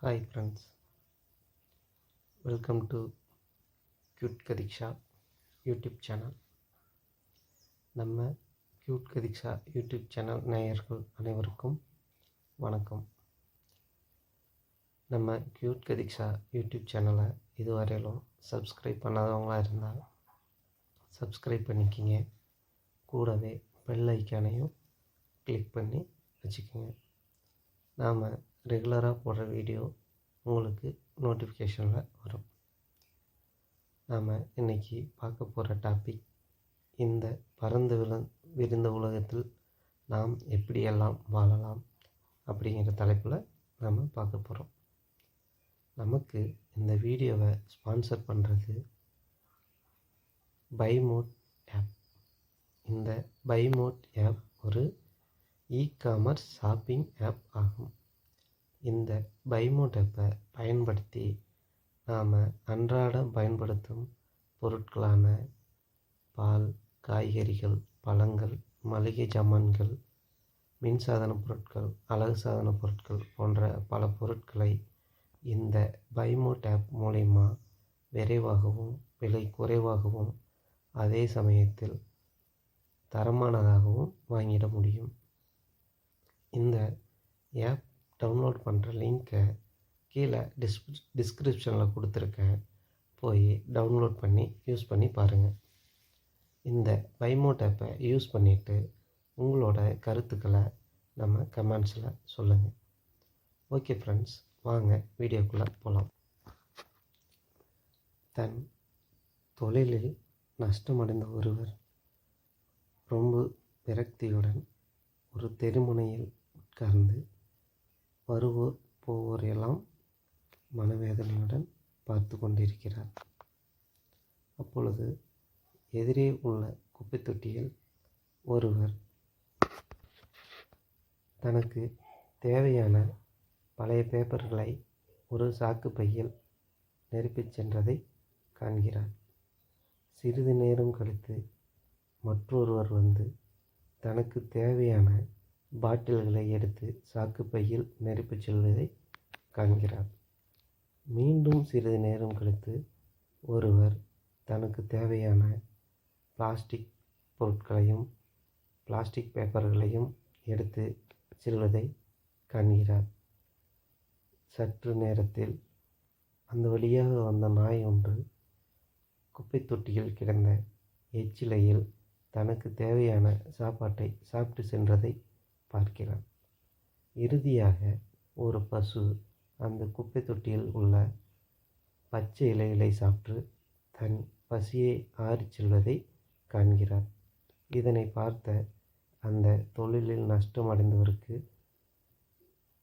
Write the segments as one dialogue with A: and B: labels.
A: Hi friends, welcome to Cute Kadiksha YouTube channel. நம்ம cute Kathiksha YouTube channel நேயர்கள் அனைவருக்கும் வணக்கம். நம்ம க்யூட் கதிக்ஷா யூடியூப் சேனலை இதுவரையிலும் சப்ஸ்கிரைப் பண்ணாதவங்களாக இருந்தால் சப்ஸ்கிரைப் பண்ணிக்கிங்க. கூடவே பெல் ஐக்கானையும் கிளிக் பண்ணி வச்சுக்கோங்க. நாம் ரெகுலராக போடுற வீடியோ உங்களுக்கு நோட்டிஃபிகேஷனில் வரும். நாம் இன்றைக்கி பார்க்க போகிற டாபிக், இந்த பரந்து விரிந்த உலகத்தில் நாம் எப்படியெல்லாம் வாழலாம் அப்படிங்கிற தலைப்பில் நாம் பார்க்க போகிறோம். நமக்கு இந்த வீடியோவை ஸ்பான்சர் பண்ணுறது பைமோட் ஆப். இந்த பைமோட் ஆப் ஒரு இ-காமர்ஸ் ஷாப்பிங் ஆப் ஆகும். இந்த பைமோட் ஆப்பை பயன்படுத்தி நாம் அன்றாடம் பயன்படுத்தும் பொருட்களான பால், காய்கறிகள், பழங்கள், மளிகை சாமான்கள், மின்சாதன பொருட்கள், அழகு சாதன பொருட்கள் போன்ற பல பொருட்களை இந்த பைமோட் ஆப் மூலயமா விரைவாகவும் விலை குறைவாகவும் அதே சமயத்தில் தரமானதாகவும் வாங்கிட முடியும். இந்த ஆப் டவுன்லோட் பண்ணுற லிங்க்கை கீழே டிஸ்கிரிப்ஷனில் கொடுத்துருக்கேன். போய் டவுன்லோட் பண்ணி யூஸ் பண்ணி பாருங்கள். இந்த பைமோட் ஆப்பை யூஸ் பண்ணிவிட்டு உங்களோட கருத்துக்களை நம்ம கமெண்ட்ஸில் சொல்லுங்கள். ஓகே ஃப்ரெண்ட்ஸ், வாங்க வீடியோக்குள்ளே போகலாம். தன் தொழிலில் நஷ்டமடைந்த ஒருவர் ரொம்ப விரக்தியுடன் ஒரு தெருமுனையில் உட்கார்ந்து வருவோர் போவோர் எல்லாம் மனவேதனையுடன் பார்த்து கொண்டிருக்கிறார். அப்பொழுது எதிரே உள்ள குப்பை தொட்டியில் ஒருவர் தனக்கு தேவையான பழைய பேப்பர்களை ஒரு சாக்கு பையில் நிரப்பிச் சென்றதை காண்கிறார். சிறிது நேரம் கழித்து மற்றொருவர் வந்து தனக்கு தேவையான பாட்டில்களை எடுத்து சாக்கு பையில் நிரப்பிச் செல்வதை காண்கிறார். மீண்டும் சிறிது நேரம் கழித்து ஒருவர் தனக்கு தேவையான பிளாஸ்டிக் பொருட்களையும் பிளாஸ்டிக் பேப்பர்களையும் எடுத்து செல்வதை காண்கிறார். சற்று நேரத்தில் அந்த வழியாக வந்த நாய் ஒன்று குப்பை தொட்டியில் கிடந்த எச்சிலையில் தனக்கு தேவையான சாப்பாட்டை சாப்பிட்டு சென்றதை பார்க்கிறார். இறுதியாக ஒரு பசு அந்த குப்பை தொட்டியில் உள்ள பச்சை இலைகளை சாப்பிட்டு தன் பசியை ஆறிச் செல்வதை காண்கிறார். இதனை பார்த்த அந்த தொழிலில் நஷ்டமடைந்தவருக்கு,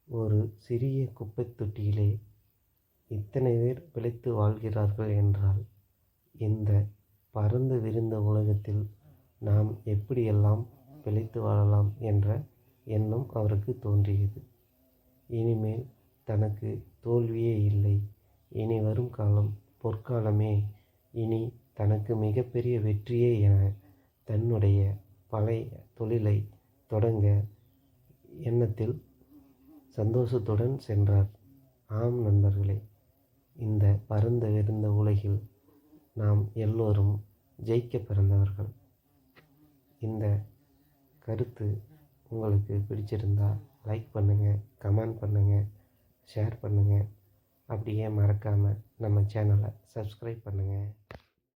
A: ஒரு சிறிய குப்பை தொட்டியிலே இத்தனை பேர் பிழைத்து வாழ்கிறார்கள் என்றால் இந்த பரந்து விரிந்த உலகத்தில் நாம் எப்படியெல்லாம் பிழைத்து வாழலாம் என்ற எண்ணம் அவருக்கு தோன்றியது. இனிமேல் தனக்கு தோல்வியே இல்லை, இனி வரும் காலம் பொற்காலமே, இனி தனக்கு மிகப்பெரிய வெற்றியே என தன்னுடைய பழைய தொழிலை தொடங்க எண்ணத்தில் சந்தோஷத்துடன் சென்றார். ஆம் நண்பர்களே, இந்த பரந்து விரிந்த உலகில் நாம் எல்லோரும் ஜெயிக்க பிறந்தவர்கள். இந்த கருத்து உங்களுக்கு பிடிச்சிருந்தா லைக் பண்ணுங்கள், கமெண்ட் பண்ணுங்கள், ஷேர் பண்ணுங்கள். அப்படியே மறக்காமல் நம்ம சேனலை சப்ஸ்கிரைப் பண்ணுங்கள்.